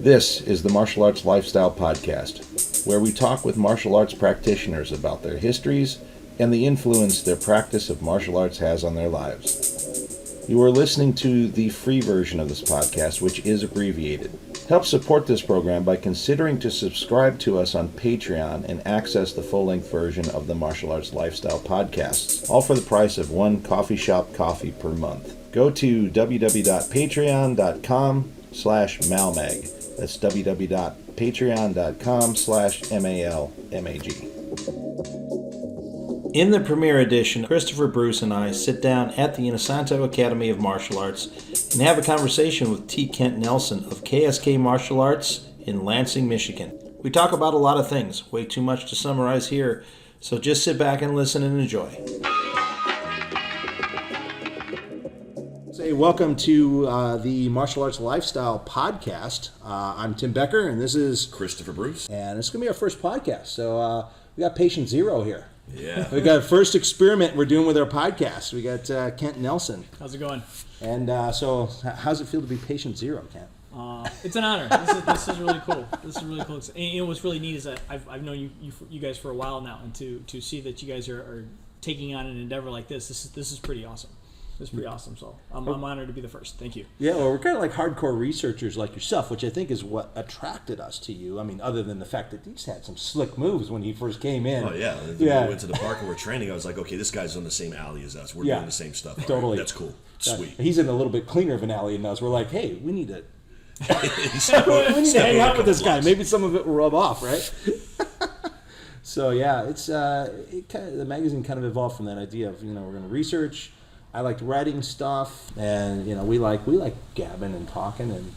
This is the Martial Arts Lifestyle Podcast, where we talk with martial arts practitioners about their histories and the influence their practice of martial arts has on their lives. You are listening to the free version of this podcast, which is abbreviated. Help support this program by considering to subscribe to us on Patreon and access the full-length version of the Martial Arts Lifestyle Podcasts, all for the price of one coffee shop coffee per month. Go to www.patreon.com/malmag. That's www.patreon.com/malmag. In the premiere edition, Christopher Bruce and I sit down at the Inosanto Academy of Martial Arts and have a conversation with T. Kent Nelson of KSK Martial Arts in Lansing, Michigan. We talk about a lot of things, way too much to summarize here, so just sit back and listen and enjoy. Say welcome to the Martial Arts Lifestyle Podcast. I'm Tim Becker, and this is Christopher Bruce. And it's going to be our first podcast, so we got patient zero here. Yeah. We got a first experiment we're doing with our podcast. We got Kent Nelson. How's it going? And so how's it feel to be patient zero, Kent? It's an honor. This is really cool. This is really cool. And, you know, what's really neat is that I've known you guys for a while now, and to see that you guys are taking on an endeavor like this is pretty awesome. It's pretty awesome, so I'm honored to be the first. Thank you. Yeah, well, we're kind of like hardcore researchers like yourself, which I think is what attracted us to you. I mean, other than the fact that he just had some slick moves when he first came in. Oh, yeah. When we went to the park and we're training, I was like, okay, this guy's on the same alley as us. We're doing the same stuff. Totally. That's cool. Sweet. He's in a little bit cleaner of an alley than us. We're like, hey, we need to hang out with this guy. Maybe some of it will rub off, right? So, yeah, it's the magazine kind of evolved from that idea of, we're going to research. I liked writing stuff, and we like gabbing and talking and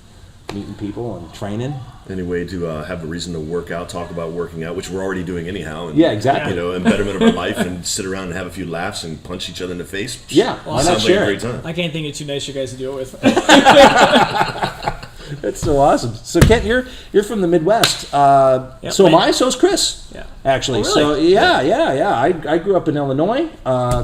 meeting people and training. Any way to have a reason to work out, talk about working out, which we're already doing anyhow. And, yeah, exactly. And betterment of our life, and sit around and have a few laughs and punch each other in the face. Yeah, well, sounds like a great time. I can't think of two nicer guys to do it with. That's so awesome. So Kent, you're from the Midwest. Yep, so am I. So is Chris. Yeah. Actually. Oh, really? So yeah. I grew up in Illinois.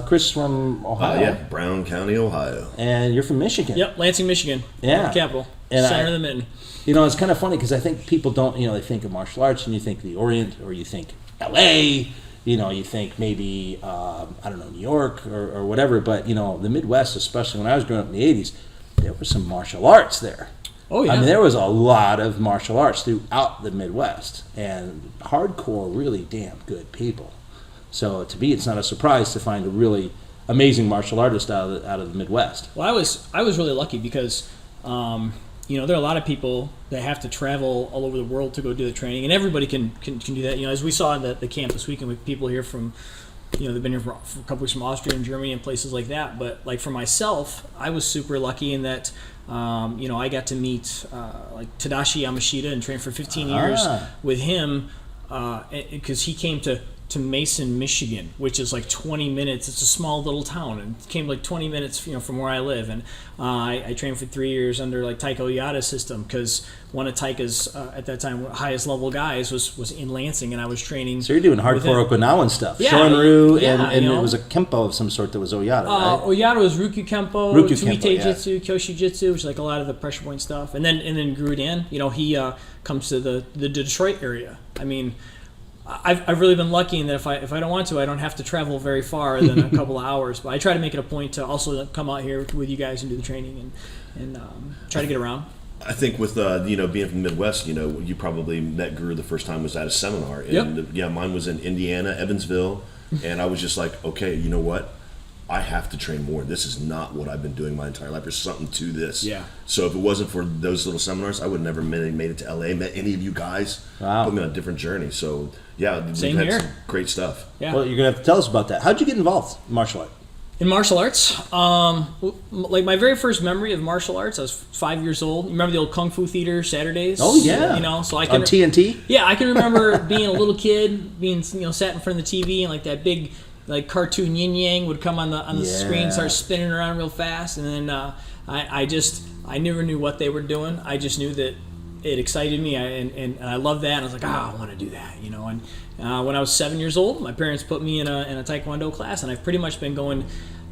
Chris from Ohio. Brown County, Ohio. And you're from Michigan. Yep, Lansing, Michigan. Yeah. The capital. And Center of the mitten. It's kind of funny because I think people don't. They think of martial arts and you think the Orient, or you think L.A. You think maybe New York or whatever. But the Midwest, especially when I was growing up in the '80s, there was some martial arts there. Oh, yeah. I mean, there was a lot of martial arts throughout the Midwest, and hardcore, really damn good people. So to me, it's not a surprise to find a really amazing martial artist out of the Midwest. Well, I was really lucky because, there are a lot of people that have to travel all over the world to go do the training, and everybody can do that. As we saw in the camp this weekend with people here from, they've been here for a couple weeks from Austria and Germany and places like that. But like for myself, I was super lucky in that, I got to meet like Tadashi Yamashita and train for 15 years with him because he came to Mason, Michigan, which is like 20 minutes. It's a small little town, and it came like 20 minutes, from where I live. And I trained for 3 years under like Taiko Oyata's system because one of Taika's at that time highest level guys was in Lansing, and I was training. So you're doing hardcore Okinawan stuff, yeah, Shorin-ryu, and it was a Kempo of some sort that was Oyata, right? Oyata was Rukyu Kempo, Tumite Jitsu, yeah. Kyoshi Jitsu, which is like a lot of the pressure point stuff, and then Guruden. He comes to the Detroit area. I mean, I've really been lucky in that if I don't want to, I don't have to travel very far than a couple of hours. But I try to make it a point to also come out here with you guys and do the training and try to get around. I think with being from the Midwest, you probably met Guru the first time was at a seminar. And mine was in Indiana, Evansville, and I was just like, okay, you know what? I have to train more. This is not what I've been doing my entire life. There's something to this. Yeah. So if it wasn't for those little seminars, I would never made it to LA, met any of you guys. Wow. Put me on a different journey. So yeah, Same we've had here. some great stuff. Yeah. Well, you're going to have to tell us about that. How'd you get involved in martial art? In martial arts, like my very first memory of martial arts, I was 5 years old. You remember the old Kung Fu Theater Saturdays? Oh yeah. So I can on TNT. Yeah, I can remember being a little kid, being sat in front of the TV, and like that big like cartoon yin yang would come on the screen, start spinning around real fast, and then I never knew what they were doing. I just knew that it excited me, and I loved that. And I was like, I want to do that, And when I was 7 years old, my parents put me in a Taekwondo class, and I've pretty much been going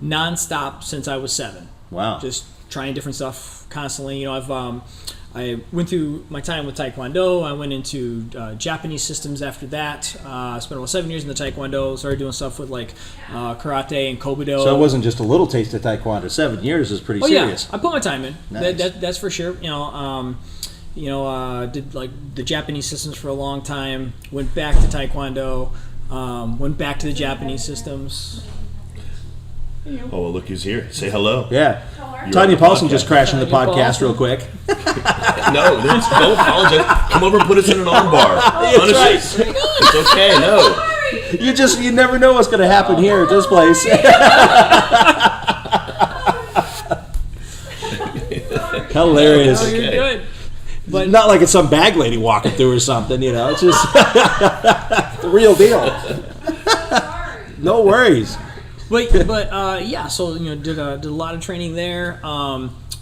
nonstop since I was 7. Wow. Just trying different stuff constantly. I've I went through my time with Taekwondo. I went into Japanese systems after that. I spent about 7 years in the Taekwondo. Started doing stuff with like karate and kobudo. So it wasn't just a little taste of Taekwondo. 7 years is pretty serious. Yeah, I put my time in. Nice. That's for sure. Did like the Japanese systems for a long time. Went back to Taekwondo. Went back to the Japanese systems. Oh, well, look who's here. Say hello. Yeah. You're Tanya on the Paulson podcast. just crashing the Tanya podcast Paulson. real quick. No, don't apologize. Come over and put us in an armbar. Honestly, it's okay. No. You never know what's going to happen here at this place. Hilarious. Oh, you're Okay. good. But Not like it's some bag lady walking through or something, It's just the real deal. No worries. But yeah, so did a lot of training there.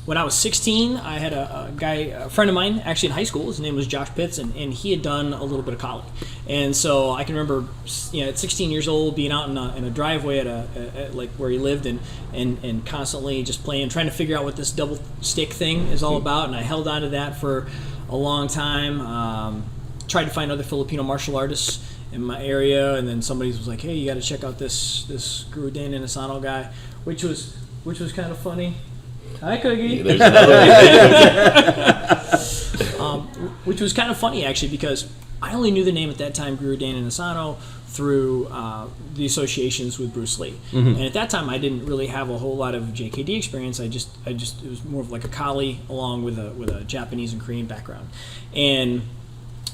When I was 16, I had a friend of mine, actually in high school. His name was Josh Pitts, and he had done a little bit of college. And so I can remember, at 16 years old, being out in a driveway at like where he lived, and constantly just playing, trying to figure out what this double stick thing is all about. And I held on to that for a long time. Tried to find other Filipino martial artists in my area, and then somebody was like, "Hey, you got to check out this Guru Dan Inosanto guy," which was kind of funny. Hi, Cookie. There's another Which was kind of funny actually, because I only knew the name at that time, Guru Dan Inosanto, through the associations with Bruce Lee. And at that time, I didn't really have a whole lot of JKD experience. I just it was more of like a Kali along with a Japanese and Korean background, and.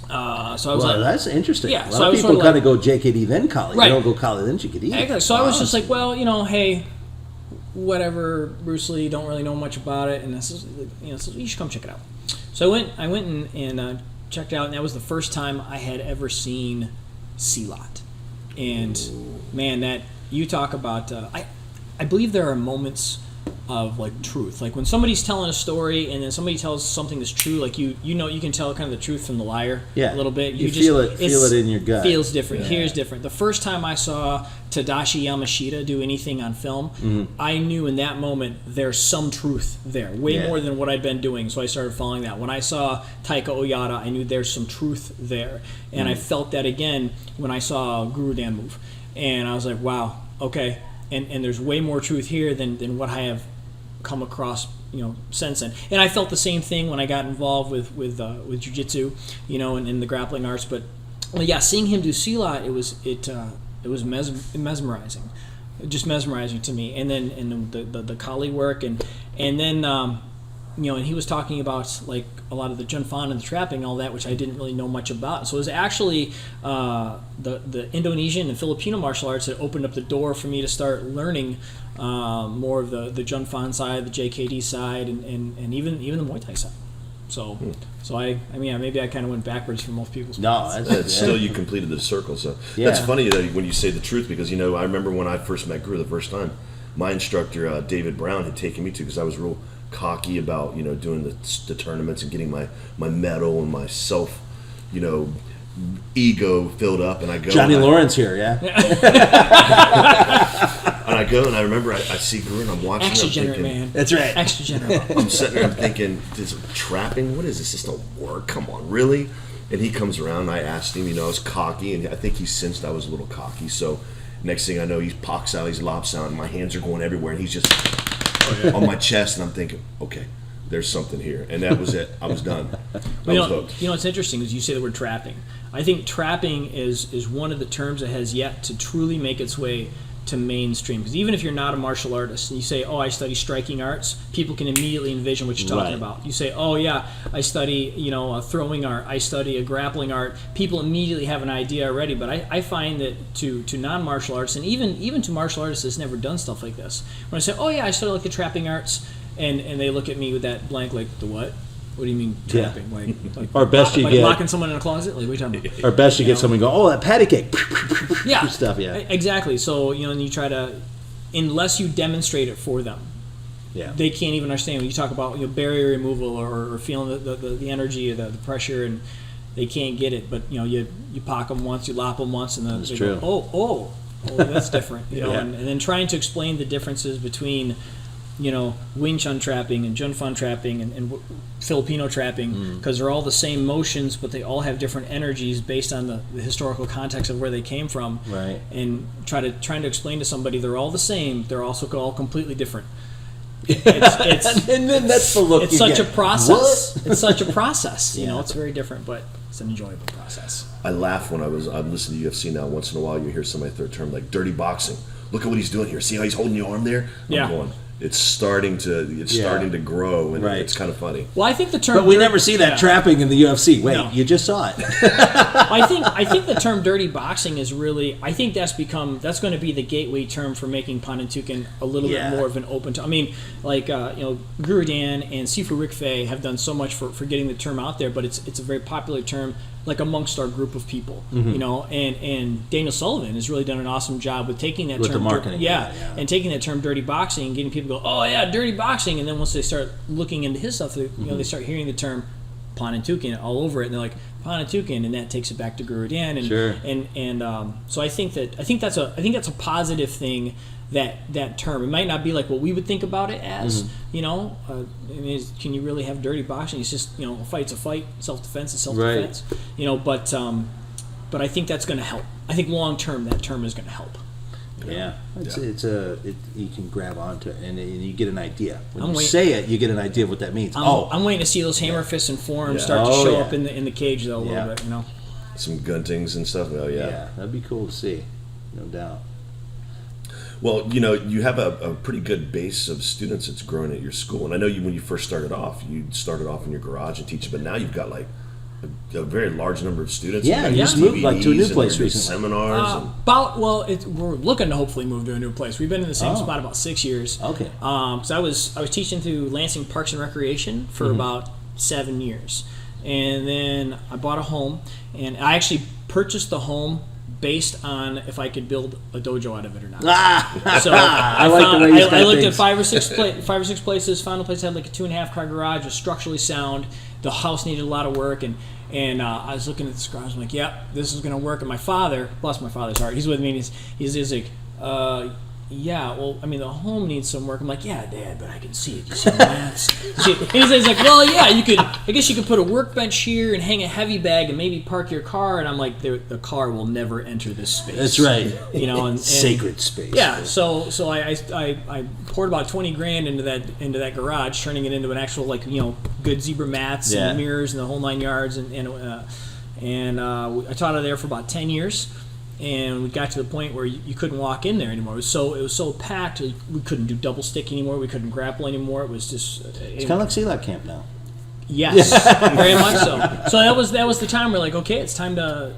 So I was Well, like, that's interesting. Yeah, A so lot I of was people sort kind of of go JKD then Kali. Right. They don't go Kali then JKD. exactly. So I was just like, well, hey, whatever, Bruce Lee, don't really know much about it, and this is, so you should come check it out. So I went and checked it out, and that was the first time I had ever seen Silat. And man, that you talk about, I believe there are moments of like truth, like when somebody's telling a story and then somebody tells something that's true, like you can tell kind of the truth from the liar Yeah. a little bit. You feel it in your gut. Feels different. Yeah. Here's different. The first time I saw Tadashi Yamashita do anything on film, I knew in that moment there's some truth there, way more than what I'd been doing. So I started following that. When I saw Taika Oyata, I knew there's some truth there, and I felt that again when I saw Guru Dan move, and I was like, wow, okay. And there's way more truth here than what I have come across, since then. And I felt the same thing when I got involved with jiu-jitsu, and the grappling arts. But yeah, seeing him do Silat, it was mesmerizing, just mesmerizing to me. And then the Kali work, and then and he was talking about like a lot of the Junfan and the trapping, all that, which I didn't really know much about. So it was actually the Indonesian and Filipino martial arts that opened up the door for me to start learning more of the Junfan side, the JKD side, and even the Muay Thai side. So I mean, maybe I kind of went backwards from most people's. No, It's still you completed the circle. So Yeah. that's funny that when you say the truth, because I remember when I first met Guru the first time, my instructor David Brown had taken me to, because I was real cocky about doing the tournaments and getting my medal and my self ego filled up, and I go Johnny and Lawrence here, yeah. and I go and I remember I see Guru and I'm watching Extra him generous, thinking, man. That's right. Extra generous. I'm sitting there, I'm thinking, this trapping, what is this? This don't work. Come on, really? And he comes around, and I asked him, I was cocky, and I think he sensed I was a little cocky. So next thing I know, he pops out, he's lops out, and my hands are going everywhere, and he's just on my chest, and I'm thinking, okay, there's something here. And that was it. I was done. I was hooked. What's interesting is you say the word trapping. I think trapping is one of the terms that has yet to truly make its way to mainstream. Because even if you're not a martial artist and you say, oh, I study striking arts, people can immediately envision what you're talking Right. about. You say, oh yeah, I study a throwing art, I study a grappling art. People immediately have an idea already. But I find that to non-martial artists, and even to martial artists that's never done stuff like this, when I say, oh yeah, I study like the trapping arts, and they look at me with that blank, like, the what? What do you mean Yeah. trapping? Like Or best you like get. locking someone in a closet? Like, what are you talking about? Or best you get someone go, oh, that patty cake. Yeah, Stuff, yeah. exactly. So and you try to, unless you demonstrate it for them, Yeah. they can't even understand. When you talk about barrier removal or feeling the energy or the pressure, and they can't get it. But you pock them once, you lop them once, and then That's they true. go, oh, that's different. Yeah. And then trying to explain the differences between Wing Chun trapping and Jun Fan trapping and Filipino trapping, because they're all the same motions, but they all have different energies based on the historical context of where they came from. Right. And trying to explain to somebody they're all the same, they're also all completely different. And then that's the look. It's such a process. What? It's such a process. It's very different, but it's an enjoyable process. I laugh when I'm listening to UFC now. Once in a while, you hear somebody throw a term like "dirty boxing." Look at what he's doing here. See how he's holding your arm there? I'm going, it's starting to grow, and it's kind of funny. Well, I think the term, but we never see that trapping in the UFC. Wait, no. You just saw it. I think the term dirty boxing is really, I think that's going to be the gateway term for making Panantukan a little bit more of an open term. I mean, like Guru Dan and Sifu Rick Fei have done so much for getting the term out there, but it's a very popular term, like amongst our group of people, and Daniel Sullivan has really done an awesome job with taking that term, the marketing, and taking that term dirty boxing and getting people to go, oh yeah, dirty boxing, and then once they start looking into his stuff, they start hearing the term Panantukan all over it, and they're like Panantukan, and that takes it back to Guru Dan, and so I think that's a positive thing. That term, it might not be like what we would think about it as, can you really have dirty boxing? It's just, a fight's a fight, self-defense is self-defense, but I think that's going to help. I think long term that term is going to help. Yeah, you can grab onto it and you get an idea. When you say it, you get an idea of what that means. I'm waiting to see those hammer fists and forearms start to show up in the cage though a little bit, Some guntings and stuff. Oh yeah, that'd be cool to see, no doubt. Well, you have a pretty good base of students that's grown at your school. And I know when you first started off in your garage and teaching, but now you've got like a very large number of students. Yeah, you just moved to a new place recently. Seminars. We're looking to hopefully move to a new place. We've been in the same spot about 6 years. Okay. So I was teaching through Lansing Parks and Recreation for about 7 years. And then I bought a home, and I actually purchased the home based on if I could build a dojo out of it or not. So I looked at five or six places. Found a place that had like a 2.5-car garage, was structurally sound. The house needed a lot of work, and I was looking at this garage. I'm like, "Yep, this is going to work." And my father, bless my father's heart, he's with me. And he's like, "Yeah, well, I mean, the home needs some work." I'm like, "Yeah, Dad, but I can see it. You see that?" He's like, "Well, yeah, I guess you could put a workbench here and hang a heavy bag and maybe park your car." And I'm like, "The car will never enter this space." That's right. And sacred space. Yeah. So I poured about $20,000 into that garage, turning it into an actual good zebra mats and mirrors and the whole 9 yards, and I taught it there for about 10 years. And we got to the point where you couldn't walk in there anymore. It was so packed. We couldn't do double stick anymore. We couldn't grapple anymore. It was just. It's kind of like Sea-Lot Camp now. Yes, very much so. So that was the time we're like, okay, it's time to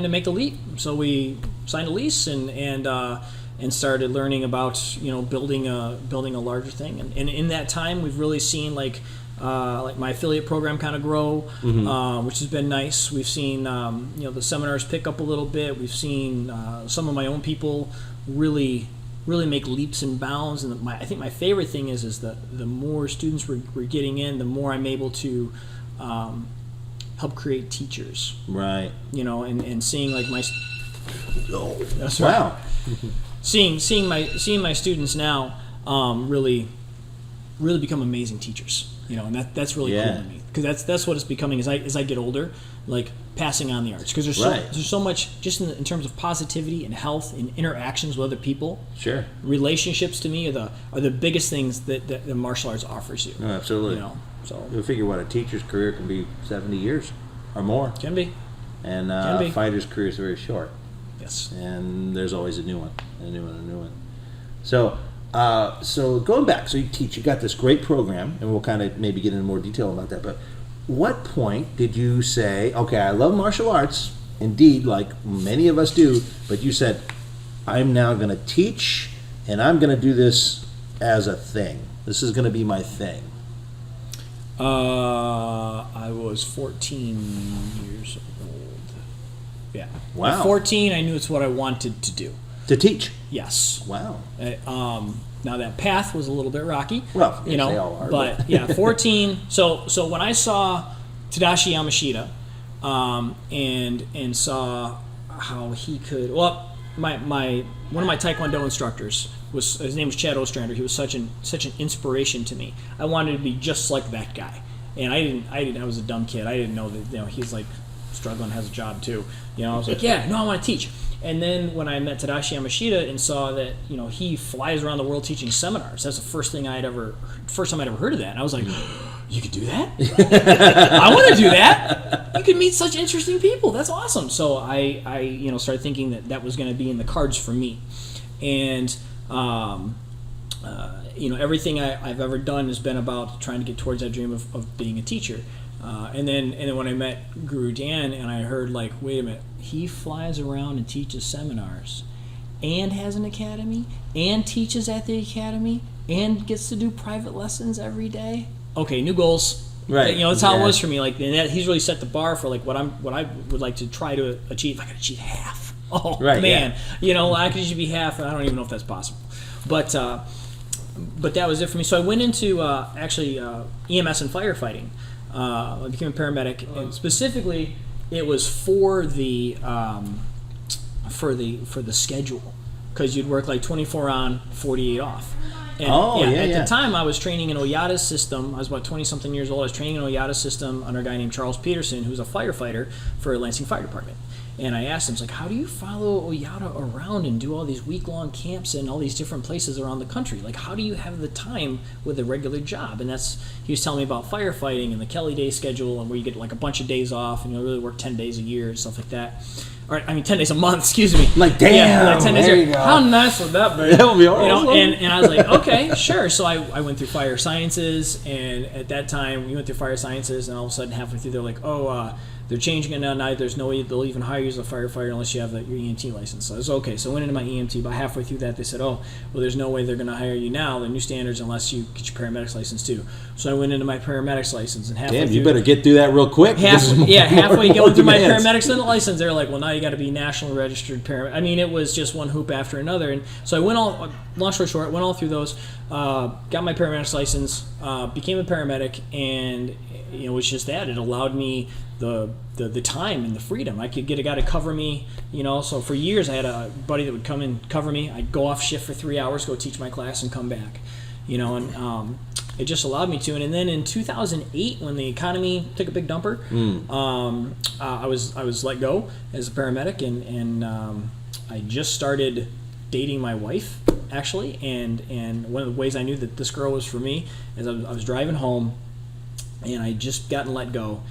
make the leap. So we signed a lease and started learning about building a larger thing. And in that time, we've really seen like my affiliate program kind of grow, which has been nice. We've seen the seminars pick up a little bit. We've seen some of my own people really make leaps and bounds. And I think my favorite thing is that the more students we're getting in, the more I'm able to help create teachers. Right. And seeing like my that's wow. seeing my students now really become amazing teachers. And that's really cool to me, because that's what it's becoming as I get older, like passing on the arts, because there's so much just in terms of positivity and health and interactions with other people. Sure. Relationships to me are the biggest things that the martial arts offers you. No, absolutely. So you figure what a teacher's career can be 70 years or more. Can be. And a fighter's career is very short. Yes. And there's always a new one. So going back, so you got this great program, and we'll kind of maybe get into more detail about that, but what point did you say, okay, I love martial arts, indeed, like many of us do, but you said, I'm now going to teach, and I'm going to do this as a thing. This is going to be my thing. I was 14 years old. Yeah. Wow. At 14, I knew it's what I wanted to do. To teach? Yes. Wow. Now that path was a little bit rocky. Well, they all are. But yeah, 14. So when I saw Tadashi Yamashita, and saw how he could. Well, one of my Taekwondo instructors his name was Chad Ostrander. He was such an inspiration to me. I wanted to be just like that guy, and I was a dumb kid. I didn't know that he's like struggling, has a job too. I was like, yeah, no, I want to teach. And then when I met Tadashi Yamashita and saw that he flies around the world teaching seminars, that's the first time I'd ever heard of that. And I was like, you could do that? I want to do that. You could meet such interesting people. That's awesome. So I started thinking that was going to be in the cards for me. And everything I've ever done has been about trying to get towards that dream of being a teacher. And then when I met Guru Dan and I heard wait a minute, he flies around and teaches seminars and has an academy and teaches at the academy and gets to do private lessons every day. Okay, new goals. Right. That's how it was for me. And he's really set the bar for what I would like to try to achieve. I got to achieve half. Oh right, man, I could be half, and I don't even know if that's possible. But that was it for me. So I went into EMS and firefighting. I became a paramedic, and specifically, it was for the schedule, because you'd work 24 on, 48 off. And at the time, I was training in Oyata's system. I was about 20-something years old. I was training in Oyata's system under a guy named Charles Peterson, who's a firefighter for Lansing Fire Department. And I asked him, how do you follow Oyata around and do all these week-long camps in all these different places around the country? How do you have the time with a regular job? And he was telling me about firefighting and the Kelly Day schedule, and where you get a bunch of days off, and you really work 10 days a year and stuff like that. 10 days a month, excuse me. Damn, 10 days there a you year. go. How nice would that be? That would be awesome. And I was like, okay, sure. So I went through fire sciences, and at that time, we went through fire sciences, and all of a sudden, halfway through, they're like, they're changing it now. There's no way they'll even hire you as a firefighter unless you have your EMT license. So I was okay. So I went into my EMT. About halfway through that, they said, there's no way they're going to hire you now. The new standards unless you get your paramedics license too. So I went into my paramedics license, and halfway through, you better get through that real quick. Halfway going through my paramedics license, they're like, well, now you got to be nationally registered paramedic. I mean, it was just one hoop after another. And so I went long story short, went all through those, got my paramedics license, became a paramedic, and it was just that. It allowed me the time and the freedom. I could get a guy to cover me, so for years I had a buddy that would come and cover me. I'd go off shift for 3 hours, go teach my class, and come back, and it just allowed me to. And then in 2008, when the economy took a big dumper, I was let go as a paramedic, and I just started dating my wife, actually, and one of the ways I knew that this girl was for me is I was driving home, and I just gotten let go.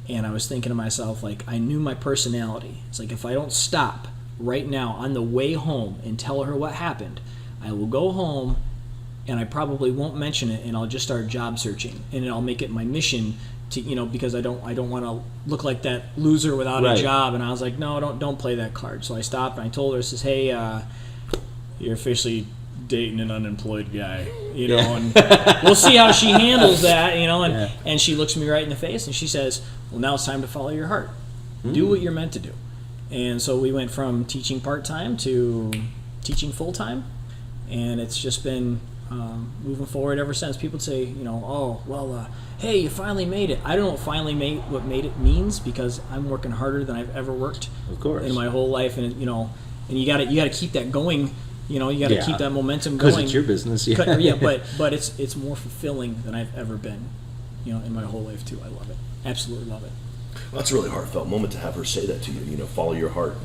And I was thinking to myself, I knew my personality. It's if I don't stop right now on the way home and tell her what happened, I will go home and I probably won't mention it, and I'll just start job searching, and I'll make it my mission to, because I don't want to look like that loser without a job. And I was like, no, don't play that card. So I stopped and I told her, I says, hey, you're officially dating an unemployed guy, and we'll see how she handles that, and she looks me right in the face and she says, well, now it's time to follow your heart. Do what you're meant to do. And so we went from teaching part-time to teaching full-time, and it's just been moving forward ever since. People say, hey, you finally made it. I don't know what made it means, because I'm working harder than I've ever worked, of course, in my whole life, and you got to keep that going. You got to keep that momentum going. Because it's your business, but it's more fulfilling than I've ever been, in my whole life too. I love it, absolutely love it. Well, that's a really heartfelt moment to have her say that to you. Follow your heart.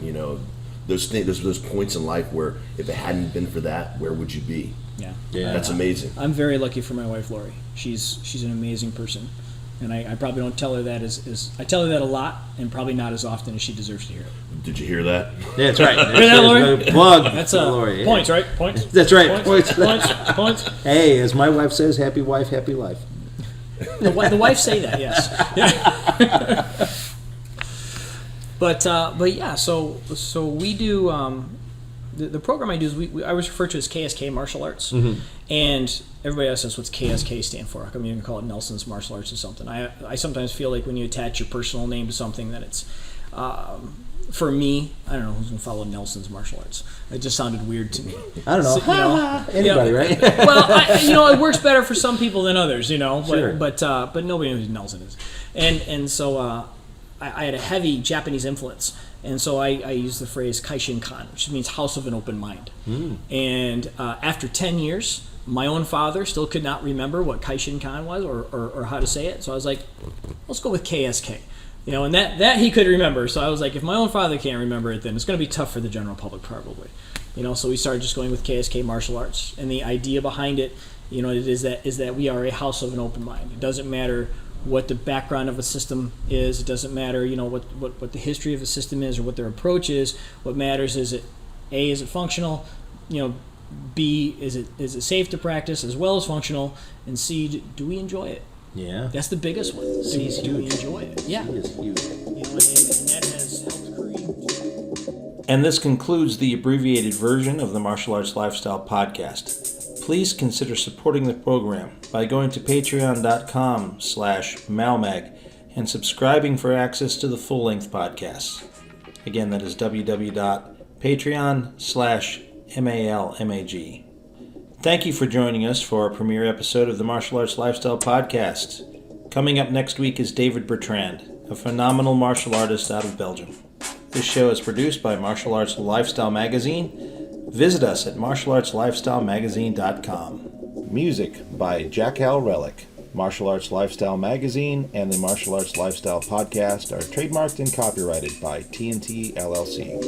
Those things, those points in life where if it hadn't been for that, where would you be? Yeah. That's amazing. I'm very lucky for my wife, Lori. She's an amazing person. And I probably don't tell her that as I tell her that a lot, and probably not as often as she deserves to hear it. Did you hear that? Yeah, that's right. Hear that, Lori? Plug. That's Lori. Points, right? Points. That's right. Points. Hey, as my wife says, happy wife, happy life. The wife say that, yes. But yeah, so we do. The program I do is I was referred to as KSK Martial Arts, and everybody else says, what's KSK stand for? How come you didn't call it Nelson's Martial Arts or something? I sometimes feel like when you attach your personal name to something that it's, for me, I don't know who's going to follow Nelson's Martial Arts. It just sounded weird to me. I don't know. So, anybody, right? Well, it works better for some people than others, Sure. but nobody knows who Nelson is. And so I had a heavy Japanese influence, and so I used the phrase Kaishinkan, which means house of an open mind. And after 10 years, my own father still could not remember what Kaishinkan was or how to say it. So I was like, let's go with KSK. And that he could remember. So I was like, if my own father can't remember it, then it's going to be tough for the general public probably. So we started just going with KSK Martial Arts. And the idea behind it, is that we are a house of an open mind. It doesn't matter what the background of a system is. It doesn't matter, what the history of a system is or what their approach is. What matters is is it functional? B, is it safe to practice as well as functional? And C, do we enjoy it? Yeah. That's the biggest one. C is do we huge. enjoy it? Yeah. C is huge. And that has helped create. And this concludes the abbreviated version of the Martial Arts Lifestyle Podcast. Please consider supporting the program by going to patreon.com/malmag and subscribing for access to the full-length podcasts. Again, that is www.patreon.com/malmag. Thank you for joining us for our premiere episode of the Martial Arts Lifestyle Podcast. Coming up next week is David Bertrand, a phenomenal martial artist out of Belgium. This show is produced by Martial Arts Lifestyle Magazine. Visit us at martialartslifestylemagazine.com. Music by Jackal Relic. Martial Arts Lifestyle Magazine and the Martial Arts Lifestyle Podcast are trademarked and copyrighted by TNT LLC.